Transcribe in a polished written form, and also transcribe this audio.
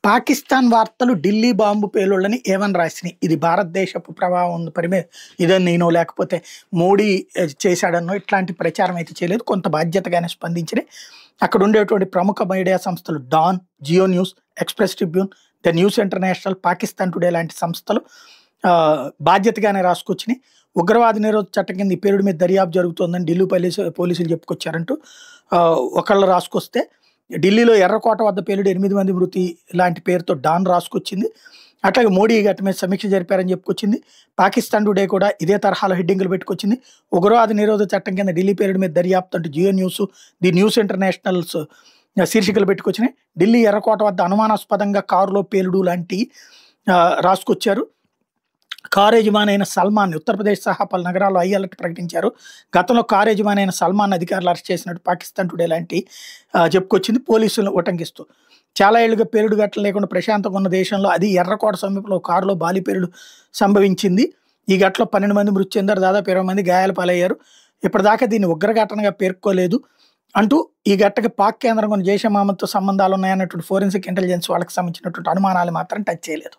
పాకిస్తాన్ వార్తలు ఢిల్లీ బాంబు పేలుళ్ళని ఏమని రాసినాయి. ఇది భారతదేశపు ప్రభావం ఉంది ఇదని నేను లేకపోతే మోడీ చేశాడన్నో ఇట్లాంటి ప్రచారం అయితే చేయలేదు. కొంత బాధ్యతగానే స్పందించినాయి. అక్కడ ఉండేటువంటి ప్రముఖ మీడియా సంస్థలు డాన్, జియో న్యూస్, ఎక్స్‌ప్రెస్ ట్రిబ్యూన్, ద న్యూస్ ఇంటర్నేషనల్, పాకిస్తాన్ టుడే లాంటి సంస్థలు బాధ్యతగానే రాసుకొచ్చినాయి. ఉగ్రవాద నిరోధక చట్టం కింద ఈ పేరుడు మీద దర్యాప్తు జరుగుతోందని ఢిల్లీ పోలీసులు చెప్పుకొచ్చారంటూ ఒకళ్ళు రాసుకొస్తే, ఢిల్లీలో ఎర్రకోట వద్ద పేలుడు 8 మంది మృతి లాంటి పేరుతో డాన్ రాసుకొచ్చింది. అట్లాగే మోడీ ఈ ఘటన మీద సమీక్ష జరిపారని చెప్పుకొచ్చింది. పాకిస్తాన్ టుడే కూడా ఇదే తరహాలో హెడ్డింగ్లు పెట్టుకొచ్చింది. ఉగ్రవాద నిరోధక చట్టం కింద ఢిల్లీ పేలుడు మీద దర్యాప్తు అంటూ Geo News, the news internationals శీర్షికలు పెట్టుకొచ్చినాయి. ఢిల్లీ ఎర్రకోట వద్ద అనుమానాస్పదంగా కారులో పేలుడు లాంటి రాసుకొచ్చారు. కారు యజమాని అయిన సల్మాన్ ఉత్తరప్రదేశ్ సహా పలు నగరాల్లో హై అలర్ట్ ప్రకటించారు. గతంలో కారు యజమాని అయిన సల్మాన్ అధికారులు అరెస్ట్ చేసినట్టు పాకిస్తాన్ టుడే లాంటి చెప్పుకొచ్చింది, పోలీసులను ఉటంకిస్తూ. చాలా ఏళ్లుగా పేలుడు ఘటన లేకుండా ప్రశాంతంగా ఉన్న దేశంలో అది ఎర్రకోట సమీపంలో కారులో భారీ పేలుడు సంభవించింది. ఈ ఘటనలో 12 మంది మృతి చెందారు, దాదాపు 20 మంది గాయాల పాలయ్యారు. ఇప్పటిదాకా దీన్ని ఉగ్రఘటనగా పేర్కోలేదు అంటూ ఈ ఘటనకి పాక్ కేంద్రం కొన్ని జైషే మహమ్మద్తో సంబంధాలు ఉన్నాయన్నటువంటి ఫోరెన్సిక్ ఇంటెలిజెన్స్ వాళ్ళకి సంబంధించినటువంటి అనుమానాలు మాత్రం టచ్ చేయలేదు.